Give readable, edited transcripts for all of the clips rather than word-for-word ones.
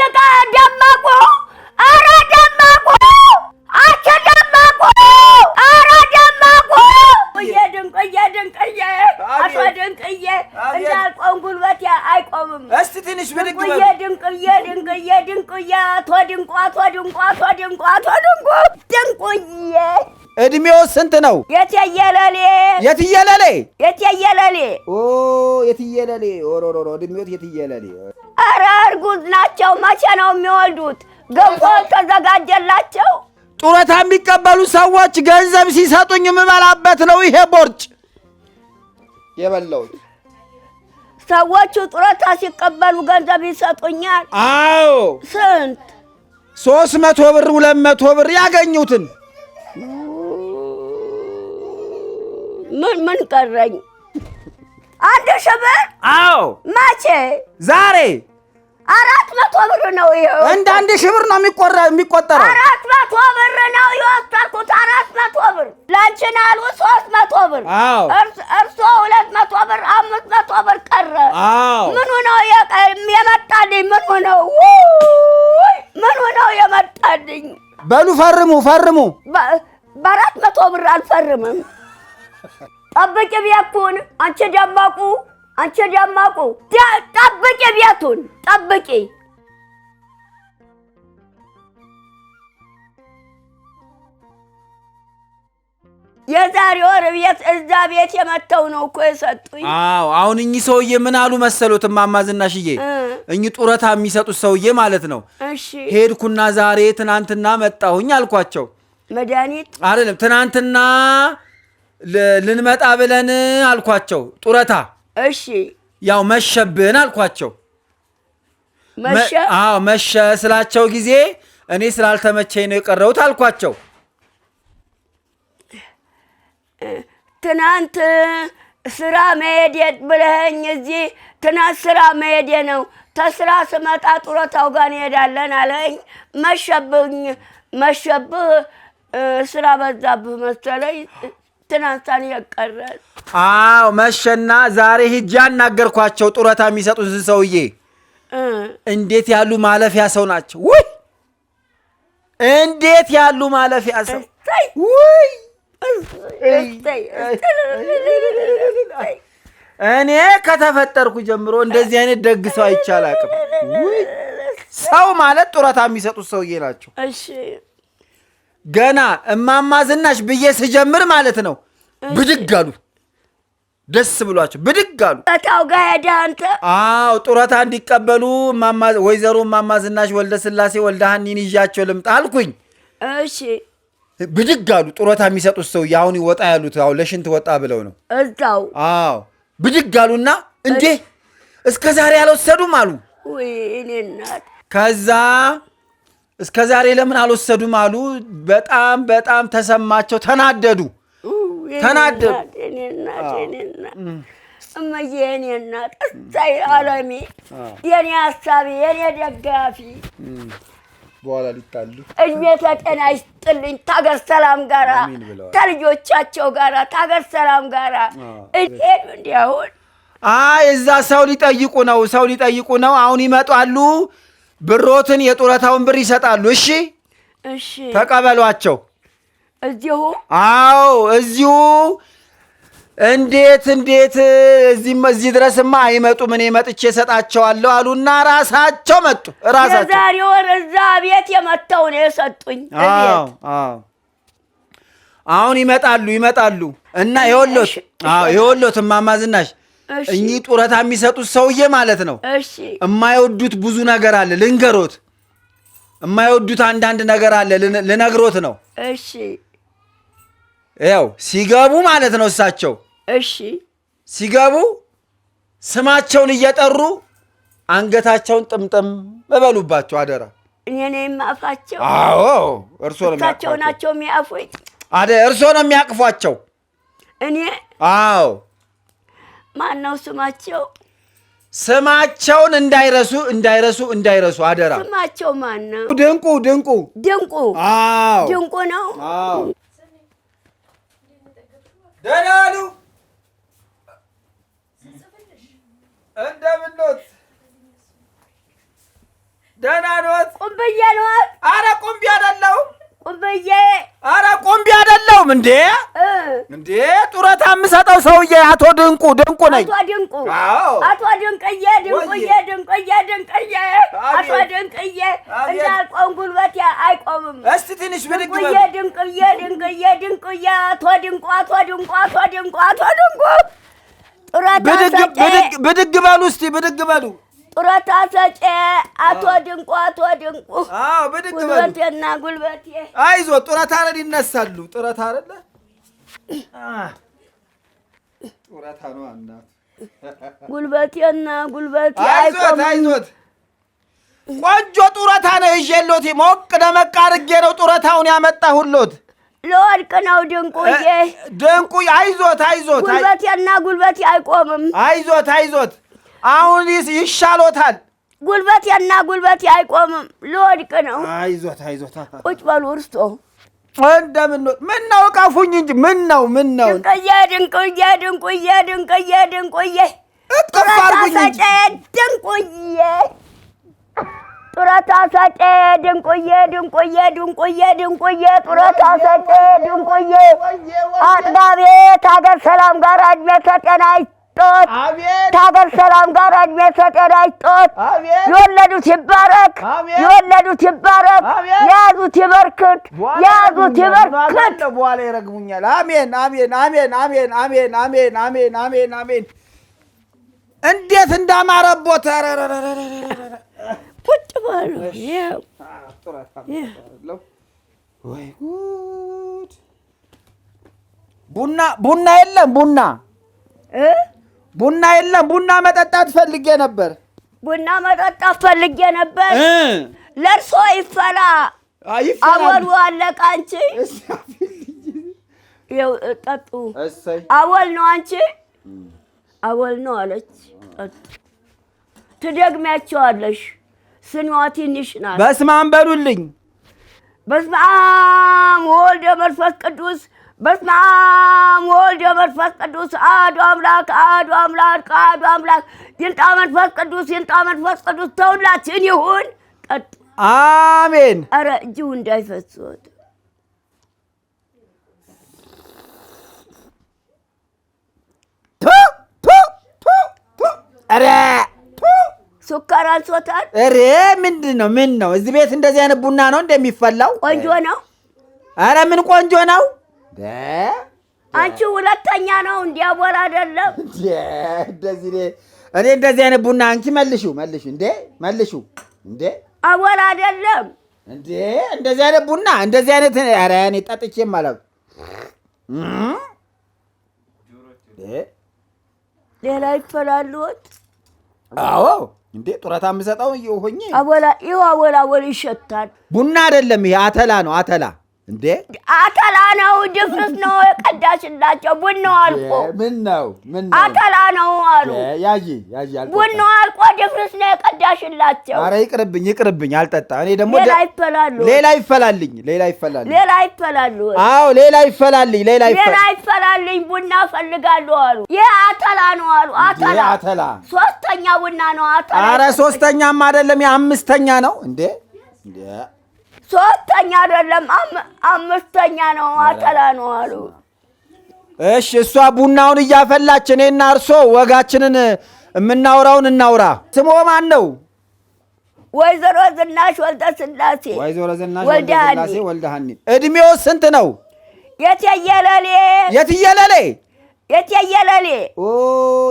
ደጋ ደማቁ አረ ደማቁ አቸ ደማቁ አረ ደማቁ ድንቅዬ አቶ ድንቅዬ እንዳልቆም ጉልበቴ አይቆምም። እስቲ ትንሽ ብድግ በል ድንቅዬ አቶ ድንቁዬ እድሜው ስንት ነው? የትየለሌ ኦ የትየለሌ ኦሮሮሮ እድሜው የትየለሌ። ኧረ እርጉዝ ናቸው። መቼ ነው የሚወልዱት? ገንፎ ተዘጋጀላቸው። ጡረታ የሚቀበሉ ሰዎች ገንዘብ ሲሰጡኝ የምበላበት ነው ይሄ ቦርጭ የበላሁት። ሰዎቹ ጡረታ ሲቀበሉ ገንዘብ ይሰጡኛል? አዎ። ስንት? 300 ብር 200 ብር ያገኙትን። ምን ቀረኝ? 1000 ብር? አዎ። መቼ? ዛሬ 400 ብር ነው ይሄው። እንደ 1000 ብር ነው የሚቆጠረው። 400 ብር ነው የወጣኩት። 400 ብር ላንቺን አሉ 300 ብር። አዎ። እርሶ 200 ብር 500 ብር ቀረ። አዎ። ምኑ ነው የመጣልኝ? ምኑ ነው የመጣልኝ? በሉ ፈርሙ። በ400 ብር አልፈርምም። ጠብቂ ቤቱን አንቺ ደማቁ ጠብቂ ቤቱን ጠብቂ። የዛሬ ወር ቤት እዛ ቤት የመተው ነው እኮ የሰጡኝ። አዎ አሁን እኚህ ሰውዬ ምን አሉ መሰሉት እማማ ዝናሽዬ? እኚህ ጡረታ የሚሰጡት ሰውዬ ማለት ነው። እሺ ሄድኩና ዛሬ ትናንትና መጣሁኝ አልኳቸው። መድኃኒት አይደለም ትናንትና ልንመጣ ብለን አልኳቸው ጡረታ። እሺ ያው መሸብን አልኳቸው። አዎ መሸ ስላቸው ጊዜ እኔ ስላልተመቸኝ ነው የቀረሁት አልኳቸው። ትናንት ስራ መሄድ ብለኸኝ እዚህ ትናንት ስራ መሄድ ነው። ተስራ ስመጣ ጡረታው ጋር እንሄዳለን አለኝ። መሸብህ ስራ በዛብህ መሰለኝ። ትናንታን የቀረ አዎ መሸና ዛሬ ሂጅ አናገርኳቸው። ጡረታ የሚሰጡት ሰውዬ እንዴት ያሉ ማለፊያ ሰው ናቸው! ውይ እንዴት ያሉ ማለፊያ ሰው! ውይ እኔ ከተፈጠርኩ ጀምሮ እንደዚህ አይነት ደግ ሰው አይቻል አቅም። ሰው ማለት ጡረታ የሚሰጡት ሰውዬ ናቸው። እሺ ገና እማማ ዝናሽ ብዬ ስጀምር ማለት ነው ብድግ አሉ። ደስ ብሏቸው ብድግ አሉ። ጡረታው ጋር ሄደህ አንተ? አዎ ጡረታ እንዲቀበሉ ወይዘሮ እማማ ዝናሽ ወልደ ስላሴ ወልደሃኒን ይዣቸው ልምጣ አልኩኝ። እሺ ብድግ አሉ። ጡረታ የሚሰጡት ሰው አሁን ይወጣ ያሉት አሁን ለሽንት ወጣ ብለው ነው እዛው። አዎ ብድግ አሉና እንዴ እስከ ዛሬ አልወሰዱም አሉ። ወይ እኔ እናት ከዛ እስከ ዛሬ ለምን አልወሰዱም አሉ። በጣም ተሰማቸው። ተናደዱ። እኔ እናት እመዬ የኔ እናት እሰይ አለሜ የኔ ሀሳቢ የኔ ደጋፊ በኋላ ሊጣሉ እድሜ ጤና ይስጥልኝ። ታገር ሰላም ጋራ ከልጆቻቸው ጋራ ታገር ሰላም ጋራ እሄዱ እንዲያሁን እዛ ሰው ሊጠይቁ ነው። አሁን ይመጣሉ። ብሮትን የጡረታውን ብር ይሰጣሉ። እሺ ተቀበሏቸው። እዚሁ? አዎ እዚሁ። እንዴት እዚህ ድረስማ አይመጡም፣ እኔ መጥቼ እሰጣቸዋለሁ አሉና ራሳቸው መጡ። የዛሬ ወር እዛ ቤት የመተው ነው የሰጡኝ። አሁን ይመጣሉ እና የወሎት እማማ ዝናሽ እኚህ ጡረታ የሚሰጡት ሰውዬ ማለት ነው። የማይወዱት ብዙ ነገር አለ ልንገሮት። የማይወዱት አንዳንድ ነገር አለ ልነግሮት ነው። ያው ሲገቡ ማለት ነው እሳቸው ሲገቡ ስማቸውን እየጠሩ አንገታቸውን ጥምጥም በበሉባቸው አደራ። እኔ ነኝ የማፋቸው? አዎ እርሶ ነው የሚያቅፏቸው። እሳቸው ናቸው የሚያፉኝ? እርሶ ነው የሚያቅፏቸው? እኔ? አዎ። ማን ነው ስማቸው? ስማቸውን እንዳይረሱ አደራ። ስማቸው ማን ነው? ድንቁ። አዎ ድንቁ ነው። አዎ ደናሉ እንደምንኖት ደህና ነዎት? ቁምብዬ ነዎት? ኧረ ቁምቢ አይደለሁም። ቁምብዬ ኧረ ቁምቢ አይደለሁም። እንዴ ጡረታ የምሰጠው ሰውዬ አቶ ድንቁ ነኝ። አቶ ድንቅዬ አቶ ድንቅዬ እንዳልቆም ጉልበቴ አይቆምም። እስቲ ትንሽ ብድግ በሉ። ድንቅዬ አቶ ድንቁ ጡረታ ብድግ በሉ እስቲ ብድግ በሉ። ጡረታ ሰጪ አቶ ድንቁ ብድግ በሉ። ጉልበቴና ጉልበቴ አይዞህ ጡረታ አይደል ይነሳሉ። ጡረታ አይደለ ጡረታ ነው እናት ጉልበቴና ጉልበቴ አይዞት ቆንጆ ጡረታ ነው ይዤሎት ሞቅ ደመቅ አድርጌ ነው ጡረታውን ያመጣሁሎት። ለወድቅ ነው ድንቁ አይዞት ጉልበቴና ጉልበቴ አይቆምም። አይዞት አሁን ይሻሎታል። ጉልበቴና ጉልበቴ አይቆምም። ለወድቅ ነው። አይዞት ቁጭ በሉ እርሶ እንደምን ነው? ምን ነው ቃፉኝ እንጂ ምን ነው? ድንቁዬ ጡረታ ሰጪ ጡረታ ሰጪ ጡረታ ሰጪ አጥጋቤ ታገር ሰላም ጋር እድሜ ከጤና ይስጦት። ታገር ሰላም ጋር እድሜ ከጤና ይስጦት። የወለዱት ይባረክ፣ የያዙት ይበርክት። በኋላ ይረግሙኛል። አሜን። እንዴት እንዳማረቦት ቁጭ በሉ። ወይ ጉድ! ቡና የለም። ቡና መጠጣት ፈልጌ ነበር። ለእርሶ ይፈላ። አወሉ አለቀ። አንቺ ጠጡ። አወል ነው አንቺ አወል ነው አለች። ጠጡ። ትደግሚያቸዋለሽ። ስንዋ ትንሽ ናት። በስመ አብ በሉልኝ። በስመ አብ ወወልድ ወመንፈስ ቅዱስ አሐዱ አምላክ ይንጣ መንፈስ ቅዱስ ተውላችን ይሁን። ጠጡ። አሜን። ኧረ እጅው እንዳይፈስዎት። ኧረ ሱካር አንሶታል። ኧረ ምንድን ነው? ምን ነው? እዚህ ቤት እንደዚህ አይነት ቡና ነው እንደሚፈላው? ቆንጆ ነው። ኧረ ምን ቆንጆ ነው? አንቺ ሁለተኛ ነው እንዲያቦል አይደለም። እኔ እንደዚህ አይነት ቡና አንቺ መልሹ እንዴ አቦል አይደለም እንዴ እንደዚህ አይነት ቡና እንደዚህ አይነት ኧረ እኔ ጠጥቼም አላውቅም። ሌላ ይፈላልዎት? አዎ እንዴ ጡረታ የምሰጠው ሆኜ አቦል ይሸታል። ቡና አይደለም ይሄ አተላ ነው። አተላ እንዴ አተላ ነው። ድፍርስ ነው የቀዳሽላቸው። ቡናው አልቆ ምን ነው አተላ ነው አሉ። ያጂ ቡናው አልቆ ድፍርስ ነው የቀዳሽላቸው። ኧረ ይቅርብኝ አልጠጣ። እኔ ደግሞ ሌላ ይፈላልኝ። አዎ ሌላ ይፈላልኝ። ቡና ፈልጋለሁ አሉ። ይሄ አተላ ነው አሉ። አተላ ሶስተኛ ቡና ነው አተላ። ኧረ ሶስተኛም አይደለም የአምስተኛ ነው እንዴ ሶስተኛ አይደለም አምስተኛ ነው። አተላ ነው አሉ። እሺ እሷ ቡናውን እያፈላች እኔና እርሶ ወጋችንን የምናወራውን እናውራ። ስሞ ማን ነው? ወይዘሮ ዝናሽ ወልደ ስላሴ ወልደሃኒ። እድሜው ስንት ነው?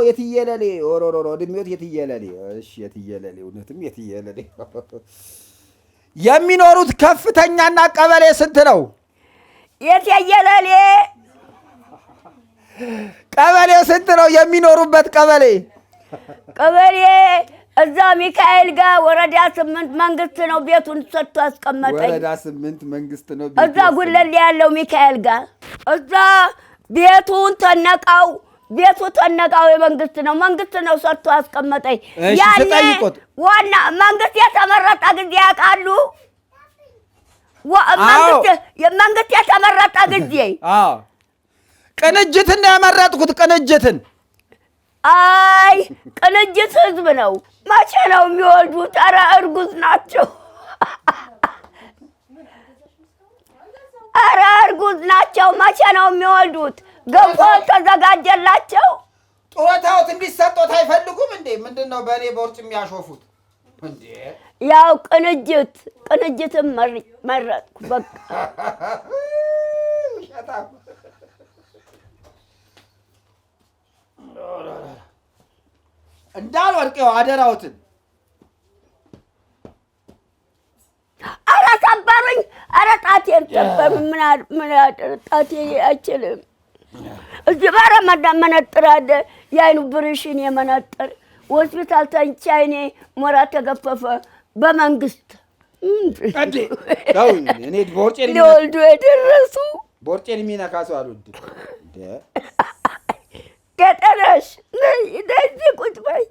የትየለሌ ኦሮሮሮ እድሜው የትየለሌ። እሺ የትየለሌ እውነትም የትየለሌ። የሚኖሩት ከፍተኛና ቀበሌ ስንት ነው? የትየለሌ ቀበሌ ስንት ነው የሚኖሩበት? ቀበሌ እዛ ሚካኤል ጋር ወረዳ 8 መንግስት ነው ቤቱን ሰጥቶ አስቀመጠኝ። ወረዳ 8 መንግስት ነው። እዛ ጉለሌ ያለው ሚካኤል ጋር እዛ ቤቱን ተነቃው የመንግስት ነው ሰጥቶ አስቀመጠኝ። ያኔ ዋና መንግስት የተመረጠ ጊዜ ያውቃሉ። መንግስት የተመረጠ ጊዜ ቅንጅትን ነው ያመረጥኩት። ቅንጅትን አይ ቅንጅት ህዝብ ነው። መቼ ነው የሚወልዱት? ኧረ እርጉዝ ናቸው። ኧረ እርጉዝ ናቸው። መቼ ነው የሚወልዱት? ገንፎ ተዘጋጀላቸው። ጡረታዎት እንዲሰጡት አይፈልጉም እንዴ? ምንድነው በእኔ ቦርጭ የሚያሾፉት እንዴ? ያው ቅንጅትን መረጥኩ በቃ። እንዳልወድቀው አደራዎትን። ኧረ ሰበሩኝ! ኧረ ጣቴን ሰበሩኝ! ምን ጣቴ አይችልም። እዚህ በረመዳን መነጥር አለ፣ የአይኑ ብርሽን የመነጥር ሆስፒታል ተኝቼ አይኔ ሞራ ተገፈፈ በመንግስት። እኔ ቦርጬን ሊወልዱ የደረሱ ቦርጬን የሚነካ ሰው አልወድም። ገጠረሽ እንደዚህ ቁጭ በይ።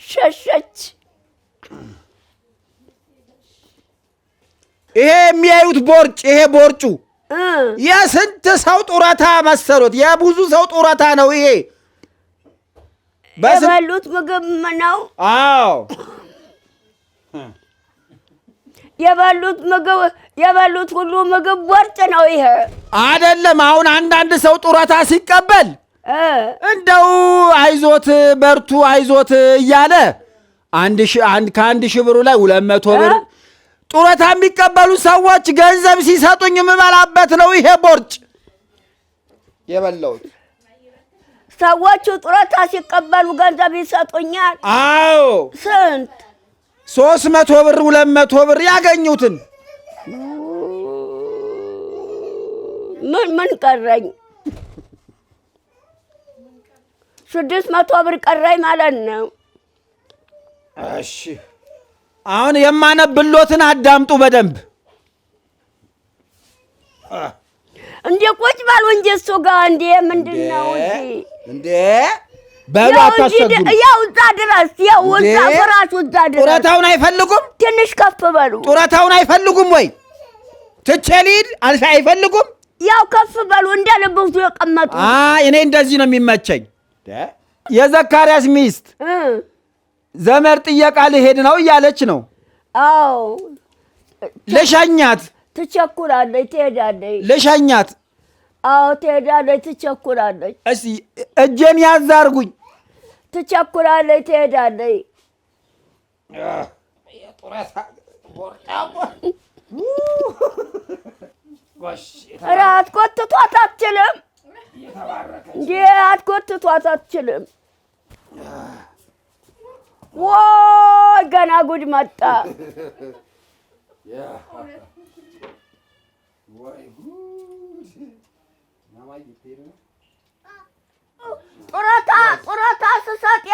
ሸሸች። ይሄ የሚያዩት ቦርጭ ይሄ ቦርጩ የስንት ሰው ጡረታ መሰሎት? የብዙ ሰው ጡረታ ነው ይሄ። የበሉት ምግብ ነው። አዎ የበሉት ሁሉ ምግብ ቦርጭ ነው ይሄ አይደለም። አሁን አንዳንድ ሰው ጡረታ ሲቀበል እንደው አይዞት በርቱ አይዞት እያለ ከአንድ ሺህ ብሩ ላይ 200 ብር ጡረታ የሚቀበሉ ሰዎች ገንዘብ ሲሰጡኝ የምበላበት ነው ይሄ ቦርጭ የበላሁት። ሰዎቹ ጡረታ ሲቀበሉ ገንዘብ ይሰጡኛል። አዎ ስንት? 300 ብር 200 ብር ያገኙትን። ምን ቀረኝ? 600 ብር ቀረኝ ማለት ነው። እሺ አሁን የማነብሎትን አዳምጡ በደንብ። እንዴ ቁጭ በሉ እንጂ እሱ ጋር እንዴ ምንድነው እንዴ በሉ አታስቸግሩ። ያው እዛ ድረስ ያው እዛ ፍራሹ እዛ ድረስ። ጡረታውን አይፈልጉም? ትንሽ ከፍ በሉ። ጡረታውን አይፈልጉም ወይ? ትቼ ልሂድ አይፈልጉም? ያው ከፍ በሉ እንደ ልብሱ የቀመጡ። እኔ እንደዚህ ነው የሚመቸኝ። የዘካርያስ ሚስት ዘመድ ጥየቃ ልሄድ ነው እያለች ነው። አዎ ልሸኛት። ትቸኩላለች፣ ትሄዳለች። ልሸኛት። አዎ ትሄዳለች፣ ትቸኩላለች። እስቲ እጄን ያዝ አድርጉኝ። ትቸኩላለች፣ ትሄዳለች። ኧረ አትጎትቷት አትችልም እንዴ! አትጎትቷት አትችልም። ወይ ገና ጉድ መጣ። ጡረታ ስሰጥ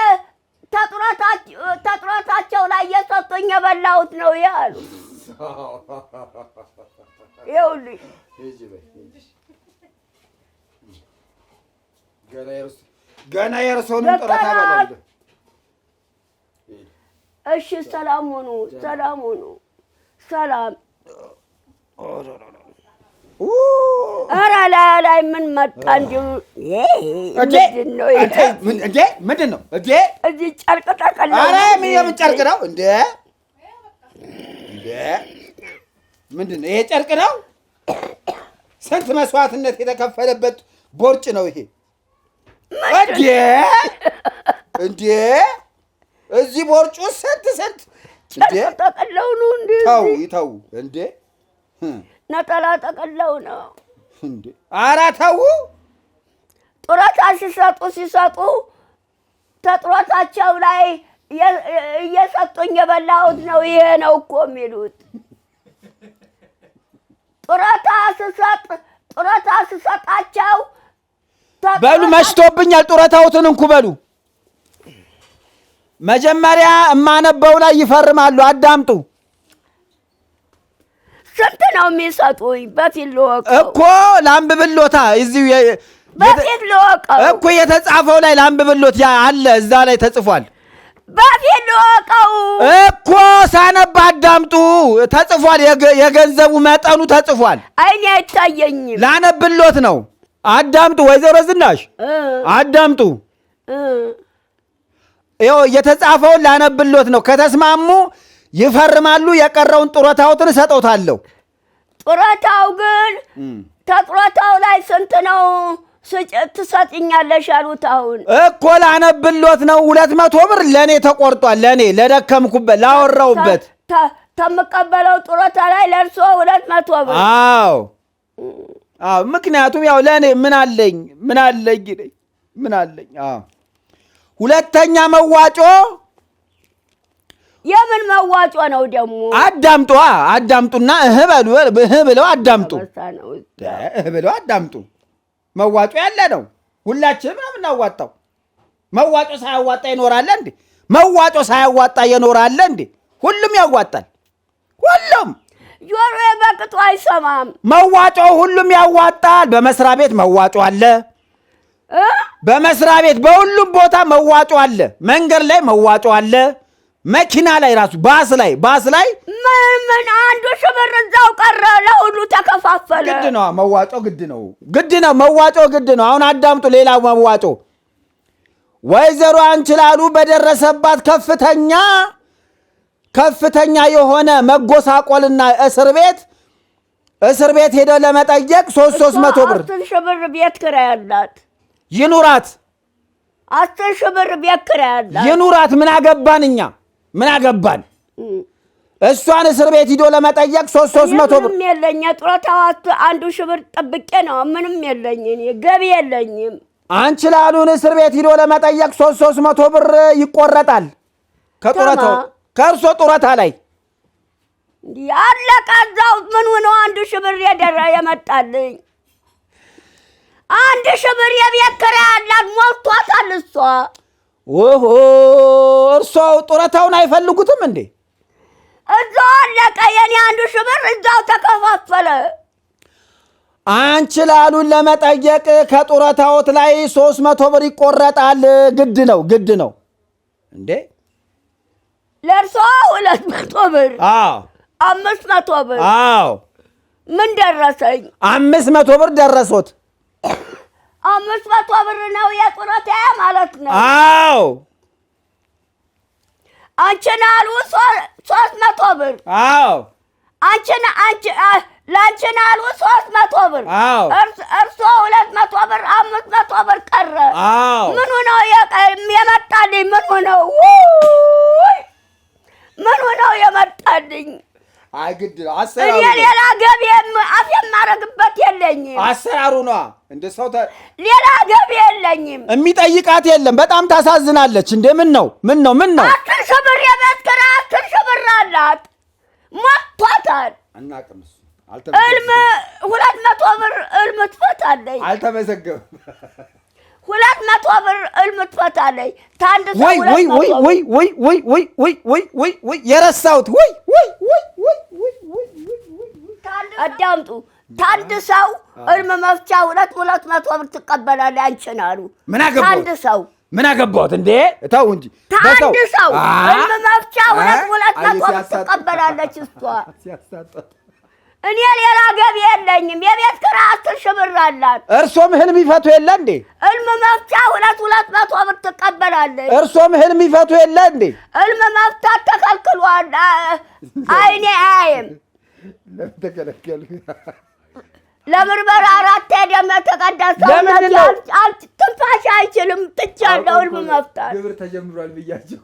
ተጡረታቸው ላይ የሰጡኝ የበላሁት ነው ያሉ። ይኸውልኝ ገና የእርሶንም ጡረታ በላለሁ። እሺ ሰላም ሁኑ፣ ሰላም ሁኑ፣ ሰላም። ኧረ ላይ ምን መጣ? እንዲሁ ምንድን ነው? እዚህ ጨርቅ ጠቀለለ። ኧረ የምን ጨርቅ ነው እንዴ? ምንድን ነው ይሄ? ጨርቅ ነው? ስንት መስዋዕትነት የተከፈለበት ቦርጭ ነው ይሄ እንዴ! እዚህ ቦርጩ ስንት ጠቅለው ነው እንዴ? ተው እንዴ! ነጠላ ጠቅለው ነው እንዴ? ኧረ ተው። ጡረታ ሲሰጡ ተጡረታቸው ላይ እየሰጡኝ የበላሁት ነው ይሄ ነው እኮ የሚሉት። ጡረታ ስሰጣቸው በሉ መሽቶብኛል። ጡረታዎትን እንኩ በሉ። መጀመሪያ እማነበው ላይ ይፈርማሉ። አዳምጡ። ስንት ነው የሚሰጡኝ? በፊት ልወቀው እኮ ላንብብሎታ። እዚሁ በፊት ልወቀው እኮ የተጻፈው ላይ ላንብብሎት። ያ አለ እዛ ላይ ተጽፏል። በፊት ልወቀው እኮ ሳነብ አዳምጡ። ተጽፏል። የገንዘቡ መጠኑ ተጽፏል። አይኔ አይታየኝም። ላነብሎት ነው። አዳምጡ ወይዘሮ ዝናሽ አዳምጡ። ይኸው የተጻፈውን ላነብሎት ነው። ከተስማሙ ይፈርማሉ። የቀረውን ጡረታዎትን እሰጠውታለሁ። ጡረታው ግን ተጡረታው ላይ ስንት ነው ትሰጥኛለሽ አሉት። አሁን እኮ ላነብሎት ነው። 200 ብር ለእኔ ተቆርጧል። ለእኔ ለደከምኩበት ላወራውበት ተምቀበለው ጡረታ ላይ ለእርሶ 200 ብር። አዎ ምክንያቱም ያው ለእኔ ምን አለኝ። ሁለተኛ መዋጮ የምን መዋጮ ነው ደግሞ? አዳምጡና እህ ብለው አዳምጡ። መዋጮ ያለ ነው። ሁላችንም ነው የምናዋጣው። መዋጮ ሳያዋጣ ይኖራል እንዴ? መዋጮ ሳያዋጣ ይኖራል እንዴ? ሁሉም ያዋጣል። ሁሉም ጆሮ በቅጡ አይሰማም። መዋጮ ሁሉም ያዋጣል። በመስሪያ ቤት መዋጮ አለ። በመስሪያ ቤት በሁሉም ቦታ መዋጮ አለ። መንገድ ላይ መዋጮ አለ። መኪና ላይ ራሱ ባስ ላይ ምን 1,000 ብር እዛው ቀረ። ለሁሉ ተከፋፈለ። ግድ ነው መዋጮ፣ መዋጮ ግድ ነው። አሁን አዳምጡ። ሌላ መዋጮ ወይዘሮ አንችላሉ በደረሰባት ከፍተኛ የሆነ መጎሳቆልና እስር ቤት ሄደው ለመጠየቅ 300 ብር 10,000 ብር ቤት ኪራይ አላት። ይኑራት። 10,000 ብር ቤት ኪራይ አላት። ይኑራት። ምን አገባን? እሷን እስር ቤት ሂዶ ለመጠየቅ 300 ብር። ምንም የለኝ። ጡረታው 1,000 ብር ጠብቄ ነው። ምንም የለኝ፣ ገቢ የለኝም። አንችላሉን እስር ቤት ሂዶ ለመጠየቅ 300 ብር ይቆረጣል ከጡረታው ከእርሶ ጡረታ ላይ ያለቀ። እዛው ምን ሆነው 1,000 ብር የመጣልኝ 1,000 ብር የቤት ኪራይ አላት። ሞልቷታል እሷ። ኦሆ እርሶ ጡረታውን አይፈልጉትም እንዴ? እዛው አለቀ። የኔ 1,000 ብር እዛው ተከፋፈለ። አንችላሉን ለመጠየቅ ከጡረታዎት ላይ 300 ብር ይቆረጣል። ግድ ነው እንዴ? ለእርሶ 200 ብር። 500 ብር። ምን ደረሰኝ? 500 ብር ደረሶት። 500 ብር ነው የጡረታ ማለት ነው። አንቺን አሉ 300 ብር። ለአንቺን አሉ 300 ብር። እርሶ 200 ብር 500 ብር ቀረ። ምኑ ነው የመጣልኝ? ምኑ ነው የመጣልኝ? ግድ ነው እኔ ሌላ ገቢ አፍ የማረግበት የለኝም። አሰራሩ ነዋ። እንደ ሰው ሌላ ገቢ የለኝም። የሚጠይቃት የለም። በጣም ታሳዝናለች። እንደ ምን ነው 10,000 ብር የቤት ኪራይ 10,000 ብር አላት። ሞቷታል። አናውቅም። 200 ብር እልም ትፈታለች። አልተመዘገበም። 200 ብር እልም ትፈታለች። ታንድ ሰው ወይ የረሳሁት አዳምጡ። ታንድ ሰው እልም መፍቻ 200 ብር ትቀበላለች። አንቺን አሉ ምን አገባሁት? ታንድ ሰው ምን አገባሁት እንዴ? ተው እንጂ። ታንድ ሰው እልም መፍቻ 200 ብር ትቀበላለች እሷ። እኔ ሌላ ገቢ የለኝም። የቤት ኪራይ 10,000 ብር አላት። እርሶም ህልም ይፈቱ የለ እንዴ? ህልም መፍቻ 200 ብር ትቀበላለች። እርሶም ህልም ይፈቱ የለ እንዴ? ህልም መፍታት ተከልክሏል። አይኔ አያይም። ለምን ተከለከለ? ለምርመራ 4 ደም ተቀዳሰ። ትንፋሽ አይችልም። ትቻለሁ ህልም መፍታት። ግብር ተጀምሯል ብያችሁ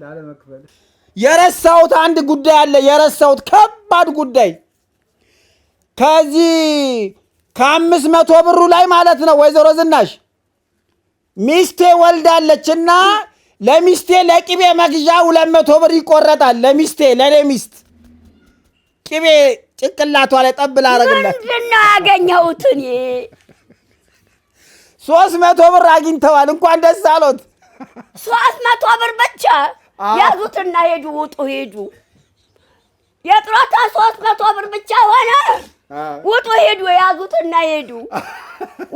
ላለመክፈል የረሳሁት አንድ ጉዳይ አለ። የረሳሁት ከባድ ጉዳይ ከዚህ 500 ብሩ ላይ ማለት ነው። ወይዘሮ ዝናሽ ሚስቴ ወልዳለችና ለሚስቴ ለቅቤ መግዣ 200 ብር ይቆረጣል። ለኔ ሚስት ቅቤ ጭንቅላቷ ላይ ጠብል አረግላት። ምንድን ነው ያገኘሁት እኔ? 300 ብር አግኝተዋል። እንኳን ደስ አሎት። 300 ብር ብቻ ያዙትና ሄዱ። ውጡ ሄዱ። የጡረታ 300 ብር ብቻ ሆነ። ውጡ ሄዱ። ያዙትና ሄዱ።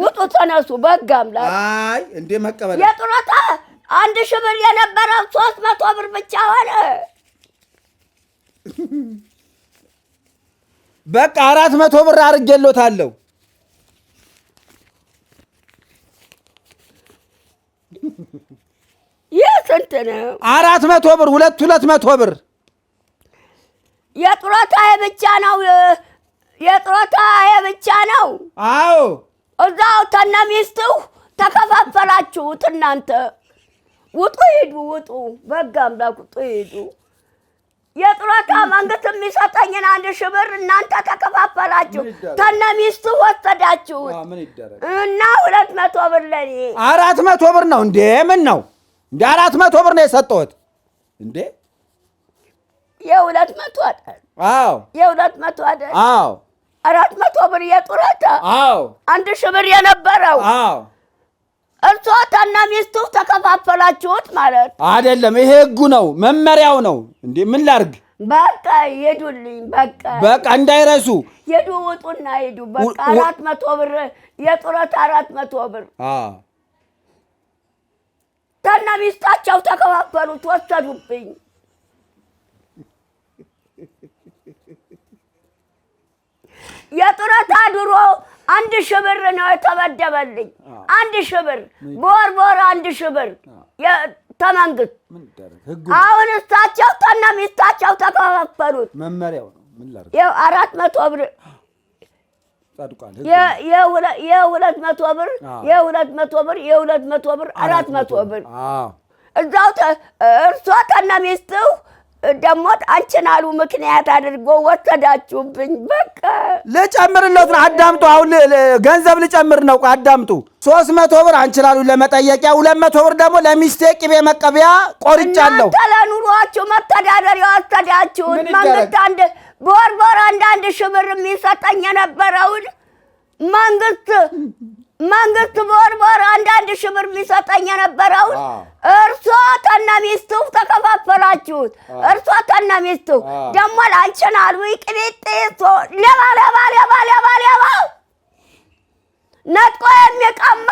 ውጡ ተነሱ። በጋም ላይ እንዴ መቀበል የጡረታ 1,000 ብር የነበረው 300 ብር ብቻ ሆነ። በቃ 400 ብር አድርጌሎታለሁ። የስንት ነው? 400 ብር 200 ብር የጡረታ ብቻ ነው። የጡረታ ብቻ ነው። አዎ እዛው ተነሚስትው ተከፋፈላችሁት እናንተ። ውጡ ሂዱ፣ ውጡ በጋ አምላክ ውጡ ሂዱ። የጡረታ መንግስት የሚሰጠኝን 1000 ብር እናንተ ተከፋፈላችሁ፣ ተነሚስቱ ወሰዳችሁት እና 200 ብር ለኔ 400 ብር ነው እንዴ? ምን ነው እንዴ? 400 ብር ነው የሰጠሁት እንዴ? የ200 አይደል? አዎ የ200 አይደል? አዎ 400 ብር የጡረታ። አዎ 1000 ብር የነበረው። አዎ እርሶ ተነሚስቱ ተከፋፈላችሁት ማለት አይደለም። ይሄ ህጉ ነው፣ መመሪያው ነው እንዴ? ምን ላርግ? በቃ ሄዱልኝ። በቃ እንዳይረሱ ሄዱ፣ ውጡና ሄዱ። በቃ 400 ብር የጡረታ 400 ብር ተነሚስታቸው ተከፋፈሉት፣ ወሰዱብኝ። የጡረታ ድሮ 1000 ብር ነው የተመደበልኝ። 1000 ብር በወር 1000 ብር ተመንግስት። አሁን እሳቸው ተነሚስታቸው ተከፋፈሉት። መመሪያው ነው። ምን ላድርግ? 400 ብር ጸድቋል። የ200 ብር 400 ብር እዛው እርሶ ተነሚስትው ደግሞ አንቺን አሉ ምክንያት አድርጎ ወሰዳችሁብኝ። በቃ ልጨምርለት ነው። አዳምጡ። አሁን ገንዘብ ልጨምር ነው። አዳምጡ። 300 ብር አንቺን አሉ ለመጠየቂያ፣ 200 ብር ደግሞ ለሚስቴ ቅቤ መቀበያ ቆርጫለሁ። እናንተ ለኑሯችሁ መተዳደሪያ ወሰዳችሁት። መንግስት በወር 1000 ብር የሚሰጠኝ የነበረውን መንግስት በወር 1000 ብር የሚሰጠኝ የነበረውን እርሶ ተነሚስቱ ተከፋፈላችሁት። እርሶ ተነሚስቱ ደግሞ ላንቺን አሉ ቅሊጤሶ ሌባ ነጥቆ የሚቀማ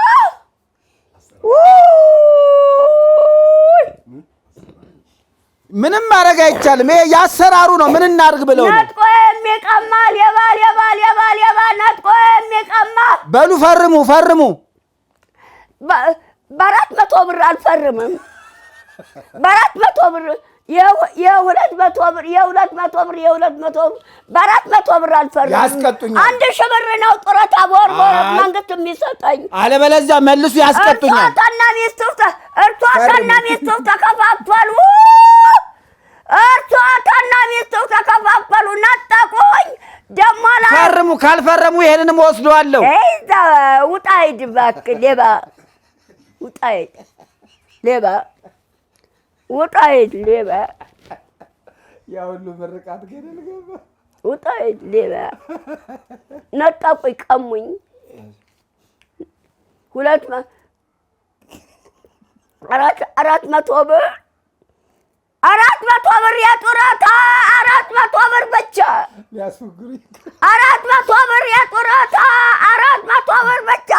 ምንም ማድረግ አይቻልም። ይሄ ያሰራሩ ነው። ምን እናድርግ ብለው ነው? ነጥቆ የሚቀማ ሌባ ነጥቆ የሚቀማ። በሉ ፈርሙ። በ400 ብር አልፈርምም። በ400 ብር የ200 ብር በ400 ብር አልፈርምም። ያስቀጡኛል። 1000 ብር ነው ጡረታ በወር መንግስት የሚሰጠኝ። አለበለዚያ መልሱ ያስቀጡኛል። እርሷ ተነሚስቱ ተከፋፈሉ። ነጠቁኝ። ደግሞ ፈርሙ። ካልፈረሙ ይሄንንም ወስደዋለሁ። ውጣ ሂድ እባክህ ሌባ፣ ውጣ ሂድ ሌባ፣ ውጣ ሂድ ሌባ። ያ ሁሉ ምርቃት ገደል ገባ። ውጣ ሂድ ሌባ። ነጠቁኝ፣ ቀሙኝ። 400 ብር 400 ብር የጡረታ 400 ብር ብቻ 400 ብር የጡረታ 400 ብር ብቻ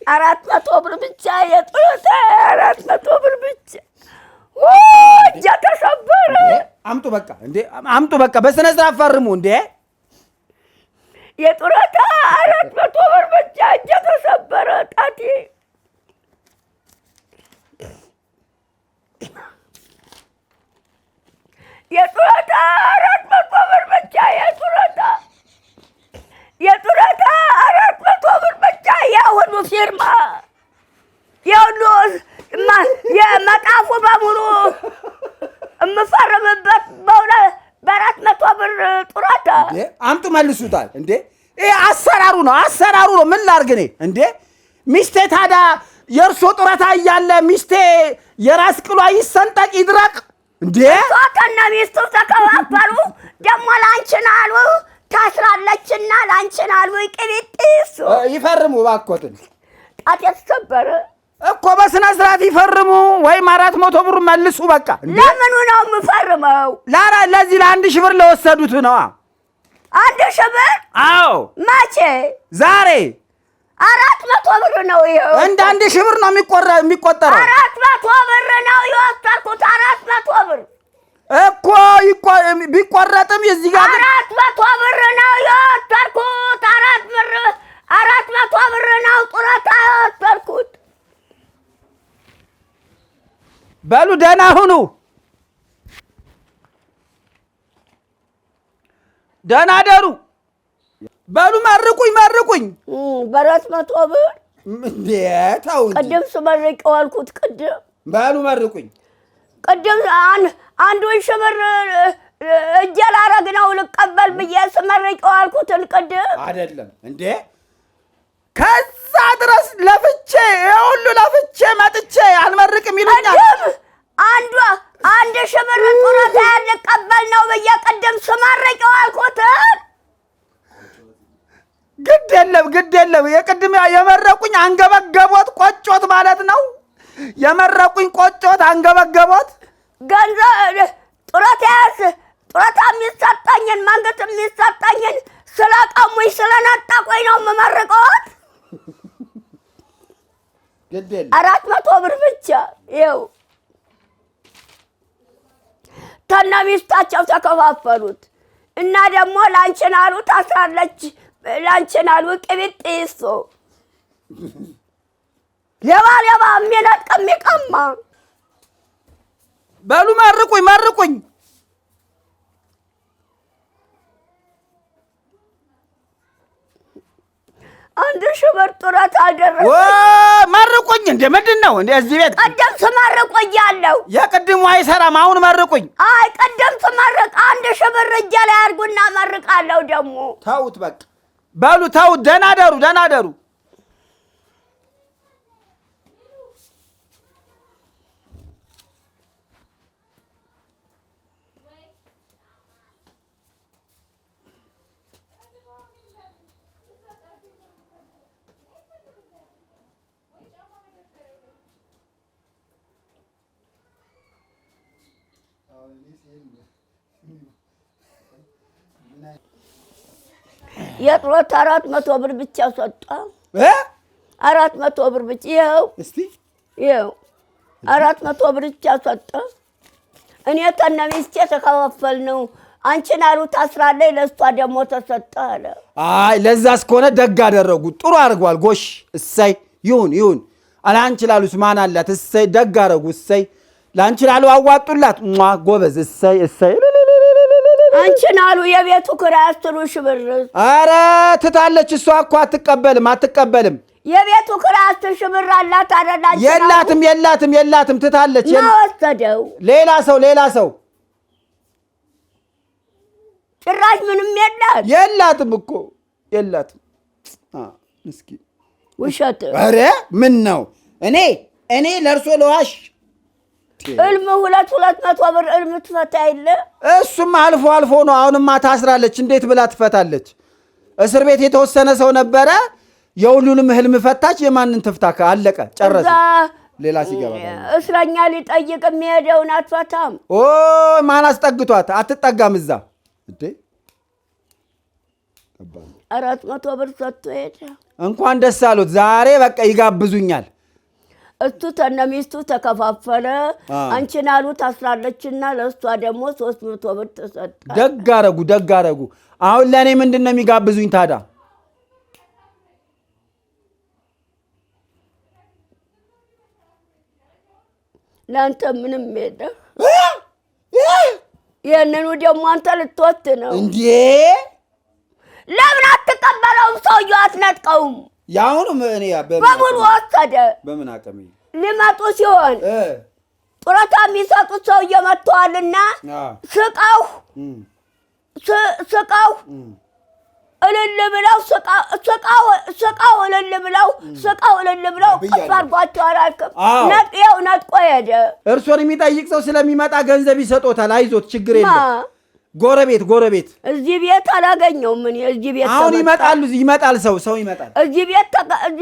400 ብር ብቻ የጡረታ 400 ብር ብቻ። እጄ ተሰበረ። አምጡ በቃ እንዴ! አምጡ በቃ በስነ ስርዓት ፈርሙ እንዴ! የጡረታ 400 ብር ብቻ። እጄ ተሰበረ። ጣቴ የጡረታ 400 ብር ብቻ። የጡረታ 400 ብር ብቻ። የሁሉ ፊርማ የሁሉ የመጣፉ በሙሉ የምፈርምበት በ400 ብር ጡረታ። አምጡ መልሱታል እንዴ! ይሄ አሰራሩ ነው። ምን ላድርግ እኔ እንዴ? ሚስቴ ታዲያ የእርሶ ጡረታ እያለ ሚስቴ የራስ ቅሏ ይሰንጠቅ ይድረቅ እንዴ? ተነሚስቱ ተከፋፈሉ። ደግሞ ላንቺን አሉ ታስራለችና ላንቺን አሉ ቅቢጢስ ይፈርሙ እባክዎትን። ጣቴ ተሰበረ እኮ በስነ ስርዓት ይፈርሙ ወይም 400 ብር መልሱ በቃ። ለምኑ ነው የምፈርመው? ለዚህ ለ1000 ብር ለወሰዱት ነው። 1000 ብር? አዎ። መቼ? ዛሬ 400 ብር ነው ይኸው። እንደ 1000 ብር ነው የሚቆጠረው። 400 ብር ነው የወሰድኩት። 400 ብር እኮ ቢቆረጥም የዚህ ጋር 400 ብር ነው የወሰድኩት። 400 ብር ነው ጡረታ የወሰድኩት። በሉ ደህና ሁኑ፣ ደህና ደሩ። በሉ መርቁኝ። በ400 ብር እንዴታው ቅድም ስመርቀው አልኩት። ቅድም በሉ መርቁኝ። ቅድም አንዱን ሺህ ብር እጄ ላረግ ነው ልቀበል ብዬ ስመርቀው አልኩትን ቅድም አይደለም እንዴ? ከዛ ድረስ ለፍቼ ሁሉ ለፍቼ መጥቼ አልመርቅም ይሉኛል። አንድ ሺህ ብር ጡረታ ልቀበል ነው ብዬ ቅድም ስመርቀው አልኩትን ግድ የለም የቅድም የመረቁኝ አንገበገቦት ቆጮት ማለት ነው። የመረቁኝ ቆጮት አንገበገቦት ገንዘብ ጡረታ የሚሰጠኝን መንግስት የሚሰጠኝን ስለቀሙኝ ስለነጠቁኝ ነው የምመርቀዎት። ግድ የለም 400 ብር ብቻ ይኸው ተነ ሚስታቸው ተከፋፈሉት እና ደግሞ ላንቺን አሉ ታስራለች። ላንቺን አሉ ቅቢጥ ይሶ ሌባ የሚነጥቅ የሚቀማ። በሉ መርቁኝ። አንድ ሺህ ብር ጡረታ አልደረሰ። መርቁኝ። እንደ ምንድን ነው እንደ እዚህ ቤት ቅድም ስመርቅ እያለሁ የቅድሙ አይሰራም። አሁን መርቁኝ። አይ ቅድም ስመርቅ 1 ሺህ ብር እጄ ላይ አድርጉና መርቃለሁ። ደግሞ ተውት በቃ በሉ ተውት። ደህና ደሩ። የጡረታ 400 ብር ብቻ ሰጣ። 400 ብር ብቻ ይኸው 400 ብር ብቻ ሰጣ። እኔ ከነ ሚስቴ ተከፋፈልነው። አንቺን አሉ ታስራለች፣ ለእሷ ደግሞ ተሰጠ አለ። አይ ለዛስ ከሆነ ደግ አደረጉ። ጥሩ አድርጓል። ጎሽ እሰይ ይሁን። አላንቺ ላሉስ ማን አላት? እሰይ ደግ አደረጉ። እሰይ ላንቺ ላሉ አዋጡላት። ጎበዝ እሰይ። አንቺን አሉ የቤቱ ኪራይ 10 ሺህ ብር። ኧረ ትታለች እሷ እኮ አትቀበልም። የቤቱ ኪራይ 10 ሺህ ብር አላት አይደል? የላትም ትታለች። ወሰደው ሌላ ሰው ጭራሽ ምንም የላትም እኮ ምስኪን ውሸት። ኧረ ምን ነው እኔ ለእርሶ ለዋሽ እልም 200 ብር እልም ትፈታ የለ። እሱም አልፎ ነው። አሁንማ ታስራለች። እንዴት ብላ ትፈታለች? እስር ቤት የተወሰነ ሰው ነበረ። የሁሉንም ህልም ፈታች። የማንን ትፍታ? አለቀ ጨረሰ። ሌላ ሲገባ እስረኛ ሊጠይቅ የሚሄደውን አትፈታም። ማን አስጠግቷት? አትጠጋም እዛ እንዴ 400 ብር ሰጥቶ ሄደ። እንኳን ደስ አሉት። ዛሬ በቃ ይጋብዙኛል። እሱ ተነሚስቱ ተከፋፈለ። አንቺን አሉ ታስራለችና ለእሷ ደግሞ 300 ብር ተሰጠ። ደግ አደረጉ። አሁን ለእኔ ምንድን ነው የሚጋብዙኝ ታዲያ? ለአንተ ምንም የለም። ይህንኑ ደግሞ አንተ ልትወት ነው እንዴ? ለምን አትቀበለውም? ሰውዬው አትነጥቀውም? ያሁንም እኔ በሙሉ ወሰደ። በምን አቀም ሊመጡ ሲሆን ጡረታ የሚሰጡት ሰውዬ መጥተዋልና ስቃው እልል ብለው ስቃው እልል ብለው ቅፍ አድርጓቸው አላልክም? ነጥቆ ሄደ። እርሶን የሚጠይቅ ሰው ስለሚመጣ ገንዘብ ይሰጦታል። አይዞት ችግር የለም። ጎረቤት እዚህ ቤት አላገኘውም። እዚህ ቤት አሁን ይመጣል። ሰው ይመጣል። እዚህ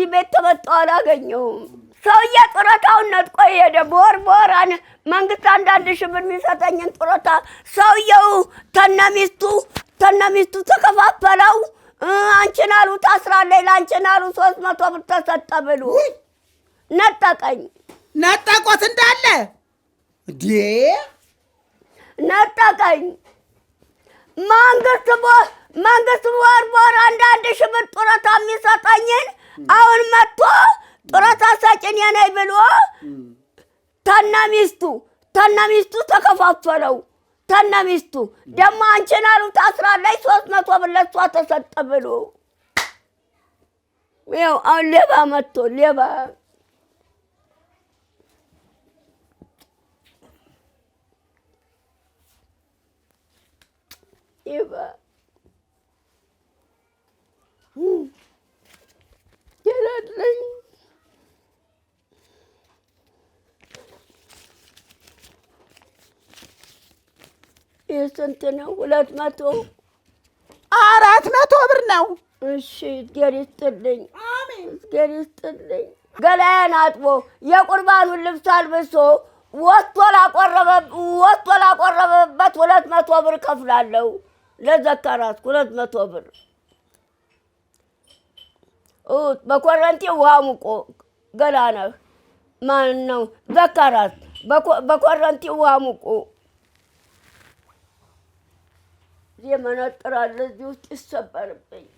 ቤት ተመጣው አላገኘውም። ሰውዬ ጡረታውን ነጥቆ ሄደ። በወር መንግስት 1 ሺህ ብር የሚሰጠኝን ጡረታ ሰውየው ተነሚስቱ ተከፋፈለው። አንቺን አሉ ታስራለች፣ ለአንቺን አሉ 300 ብር ተሰጠ ብሎ ነጠቀኝ። ነጠቆት እንዳለ እንዴ ነጠቀኝ። መንግስት ወር አንዳንድ ሺህ ብር ጡረታ የሚሰጠኝን አሁን መጥቶ ጡረታ ሰጪኝ ነኝ ብሎ ተነሚስቱ ተከፋፈለው። ተነሚስቱ ደግሞ አንቺን አሉ ታስራለች 300 ብር ለሷ ተሰጠ ብሎ ይኸው አሁን ሌባ መጥቶ ሌባ ይላልኝ የስንት ነው? 200 400 ብር ነው። እሺ እግዚአብሔር ይስጥልኝ። አሜን። እግዚአብሔር ይስጥልኝ። ገላዬን አጥቦ የቁርባኑን ልብስ አልብሶ ወጥቶ ላቆረበበት 200 ብር ከፍላለሁ። ለዘካራት 200 ብር በኮረንቲ ውሃ ሙቆ ገላነህ ማን ነው ዘካራት በኮረንቲ ውሃ ሙቆ የመነጥራል እዚህ ውስጥ ይሰበርብኛል።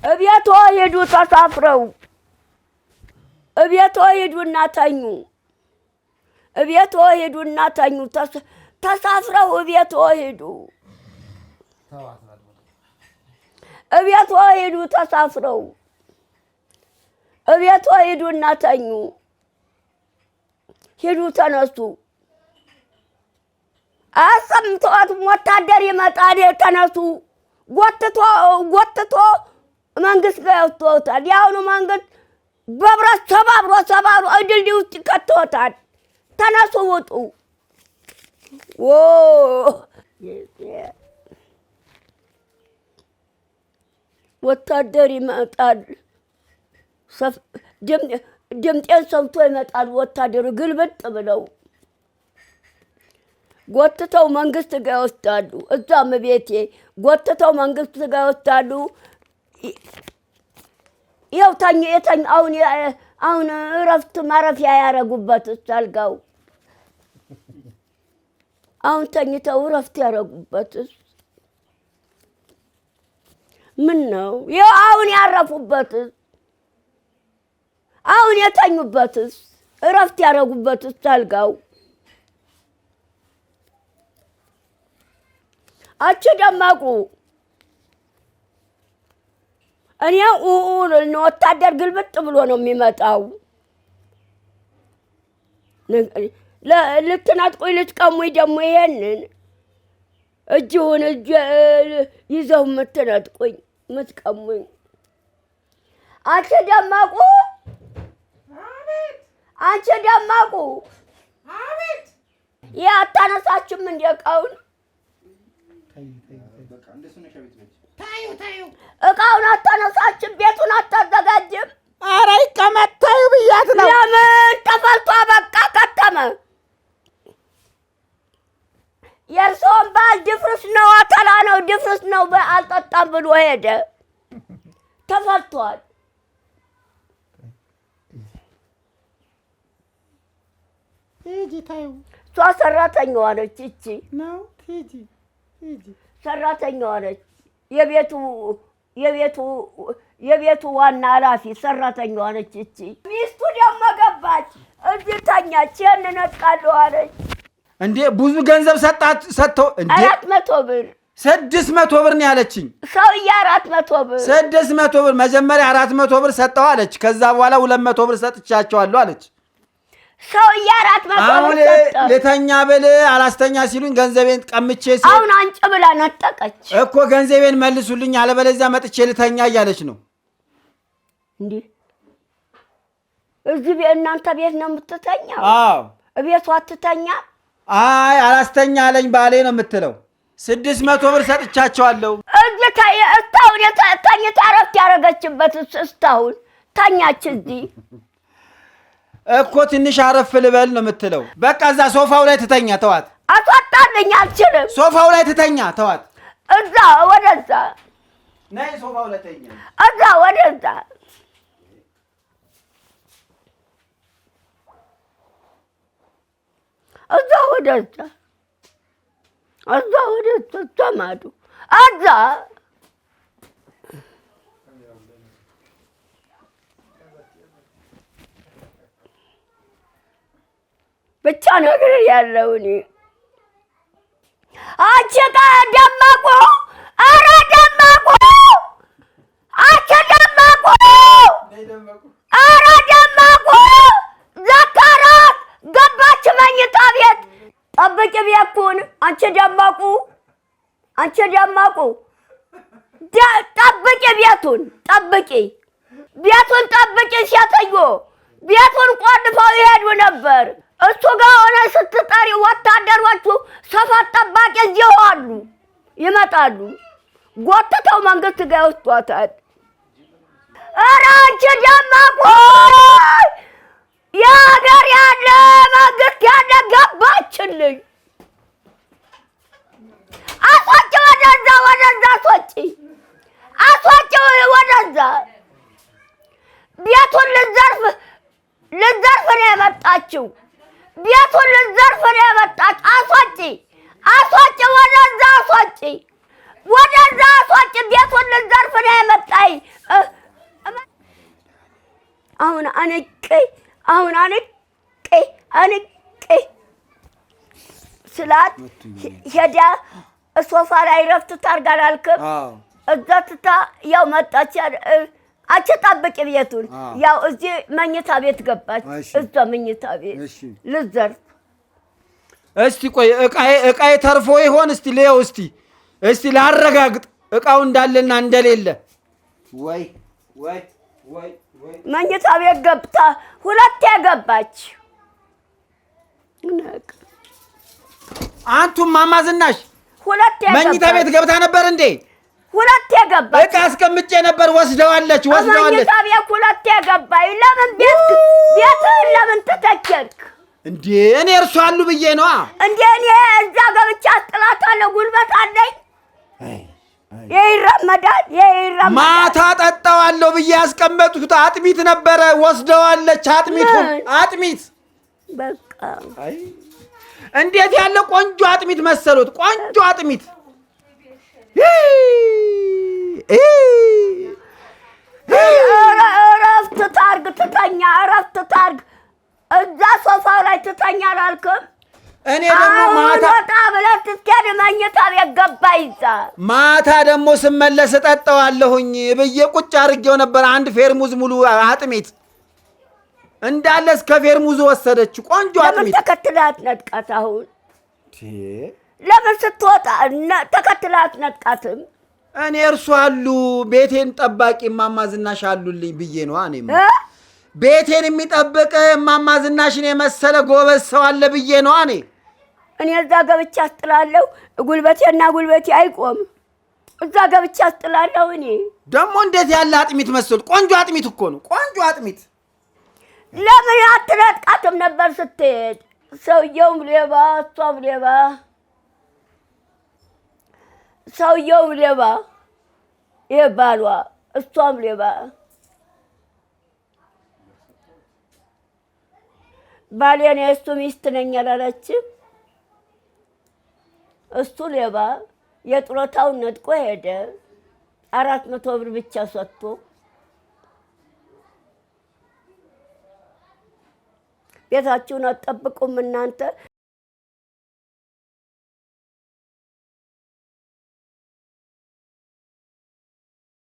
እቤቷ ሄዱ ተሳፍረው እቤቷ ሄዱና ተኙ። እቤቷ ሄዱና ተኙ ተሳፍረው እቤቷ ሄዱ። እቤቷ ሄዱ ተሳፍረው እቤቷ ሄዱና ተኙ። ሄዱ ተነሱ። አሰምተዋት ወታደር ይመጣል ተነሱ። ጎትቶ መንግስት ጋር ያወጣታል። ያሁኑ መንግስት በብረት ሰባብሮ ድልድይ ውስጥ ከተውታል። ተነሱ ውጡ። ወታደር ይመጣል። ድምጤን ሰምቶ ይመጣል ወታደሩ። ግልብጥ ብለው ጎትተው መንግስት ጋር ይወስዳሉ። እዛም ቤቴ ጎትተው መንግስት ጋር ይወስዳሉ። ይኸው የተኝ አሁን እረፍት ማረፊያ ያረጉበት አልጋው አሁን ተኝተው እረፍት ያረጉበትስ ምን ነው? ይኸው አሁን ያረፉበትስ አሁን የተኙበትስ እረፍት ያረጉበትስ አልጋው አቺ ደማቁ እኔ ወታደር ግልብጥ ብሎ ነው የሚመጣው። ልትነጥቁኝ ልትቀሙኝ ደግሞ ይሄንን እጅሁን ይዘው የምትነጥቁኝ የምትቀሙኝ አንቺ ደማቁ አንቺ ደማቁ ይህ አታነሳችም እንደ እቃውን እቃውን አታነሳችም? ቤቱን አታዘጋጅም? ኧረ ይቀመጥ ታዩ ብያት ነው። ለምን ተፈልቶ በቃ ከተመ። የእርስዎን ባል ድፍርስ ነው አተላ ነው ድፍርስ ነው አልጠጣም ብሎ ሄደ። ተፈልቷል። ሂጂ ታዩ። እሷ ሰራተኛዋ ነች። እቺ ነው ሂጂ ሰራተኛዋ ነች። የቤቱ ዋና ኃላፊ ሰራተኛዋ ነች። እቺ ሚስቱ ደግሞ ገባች እዚህ ተኛች። ይሄን ነጥቃለሁ አለች። እንዴ ብዙ ገንዘብ ሰጥተው እንዴ 400 ብር 600 ብር ነው ያለችኝ። ሰውዬ 400 ብር 600 ብር መጀመሪያ 400 ብር ሰጠው አለች። ከዛ በኋላ 200 ብር ሰጥቻቸዋለሁ አለች። ሰውዬ 400 ብር ሰጠ። ለተኛ ብል አላስተኛ ሲሉኝ ገንዘቤን ቀምቼ አሁን አንጭ ብላ ነጠቀች እኮ። ገንዘቤን መልሱልኝ አለበለዚያ መጥቼ ልተኛ እያለች ነው። እንዴ እዚህ እናንተ ቤት ነው የምትተኛው? አዎ እቤቷ አትተኛ። አይ አላስተኛ አለኝ ባሌ ነው የምትለው። 600 ብር ሰጥቻቸዋለሁ። እዚህ እስካሁን ተኝታ እረፍት ያደረገችበት እስካሁን ተኛች። እዚህ እኮ ትንሽ አረፍ ልበል ነው የምትለው። በቃ እዛ ሶፋው ላይ ትተኛ ተዋት። አስወጣልኝ አልችልም። ሶፋው ላይ ትተኛ ተዋት። እዛ ወደዛ ነይ ሶፋው ላይ ተኛ። እዛ ወደዛ እዛ ወደዛ ማዶ እዛ ብቻ ነገር ያለው እኔ አንቺ ጋር ደመቁ ኧረ ደመቁ አንቺ ደመቁ ኧረ ደመቁ ዘከራት ገባች መኝታ ቤት ጠብቂ ቤቱን አንቺ ደመቁ ጠብቂ ቤቱን ጠብቂ ሴትዮ ቤቱን ቆልፈው ይሄዱ ነበር። እሱ ጋር ሆነ ስትጠሪ ወታደሮቹ ሰፈር ጠባቂ እዚሁ አሉ። ይመጣሉ ጎትተው መንግስት ጋር ይወስዷታል። ኧረ አንቺ ደመቁ የሀገር ያለ መንግስት ያለ ገባችልኝ። አስወጪ ወደዛ አስወጪ ወደዛ ቤቱን ልትዘርፍ ነው የመጣችው። ቤቱን ልትዘርፍ ነው የመጣች። አስወጪ ወደዛ አስወጪ ቤቱን ልትዘርፍ ነው የመጣይ። አሁን አንቄ ስላት ሄዳ ሶፋ ላይ ረፍት ታርጋ አላልክም? እዛ ትታ ያው መጣች። አንቺ ጠብቂ ቤቱን ያው እዚህ መኝታ ቤት ገባች። እዛ መኝታ ቤት ልትዘርፍ። እስቲ ቆይ እቃዬ ተርፎ ይሆን? እስቲ ልየው። እስቲ ላረጋግጥ እቃው እንዳለና እንደሌለ። ወይ መኝታ ቤት ገብታ ሁለቴ ገባች። አንቱም እማማ ዝናሽ ሁለቴ መኝታ ቤት ገብታ ነበር እንዴ? ሁለቴ ገባች። እቃ አስቀምጬ ነበር ወስደዋለች። መኝታ ቤት ሁለቴ ገባች። ለምን ቤትህን ለምን ተተቸርክ እንዴ? እኔ እርሱ አሉ ብዬ ነዋ እንዴ? እኔ እዛ ገብቻ አስጥላታለሁ። ጉልበት አለኝ። ይረመዳል። ማታ ጠጣዋለሁ ብዬ ያስቀመጥኩት አጥሚት ነበረ። ወስደዋለች። አጥሚት በቃ እንዴት ያለ ቆንጆ አጥሚት መሰሉት! ቆንጆ አጥሚት እረፍት ታርግ ትተኛ። እዛ ሶፋው ላይ ትተኛ አላልክም? እኔ ደግሞ ማታ ወጣ ብለህ ስትሄድ መኝታ ቤት ገባ ይዛ ማታ ደግሞ ስመለስ እጠጣዋለሁኝ ብዬ ቁጭ አድርጌው ነበር። አንድ ፌርሙዝ ሙሉ አጥሚት እንዳለ እስከ ፌርሙዝ ወሰደች። ቆንጆ አጥሚት። ለምን ተከትላት ነጥቃት? አሁን ለምን ስትወጣ ተከትላት ነጥቃትም? እኔ እርሱ አሉ ቤቴን ጠባቂ እማማ ዝናሽ አሉልኝ ብዬ ነው። እኔማ ቤቴን የሚጠብቅ እማማ ዝናሽን የመሰለ ጎበዝ ሰው አለ ብዬ ነው። እኔ እዛ ገብቻ አስጥላለሁ። ጉልበቴ አይቆም። እዛ ገብቻ አስጥላለሁ። እኔ ደግሞ እንዴት ያለ አጥሚት መሰል! ቆንጆ አጥሚት እኮ ነው። ቆንጆ አጥሚት። ለምን አትነጥቃትም ነበር ስትሄድ? ሰውየውም ሌባ እሷም ሌባ። ሰውየውም ሌባ ይሄ ባሏ፣ እሷም ሌባ። ባሌን የእሱ ሚስት ነኝ አላለችም? እሱ ሌባ የጡረታውን ነጥቆ ሄደ። 400 ብር ብቻ ሰጥቶ ቤታችሁን አትጠብቁም እናንተ።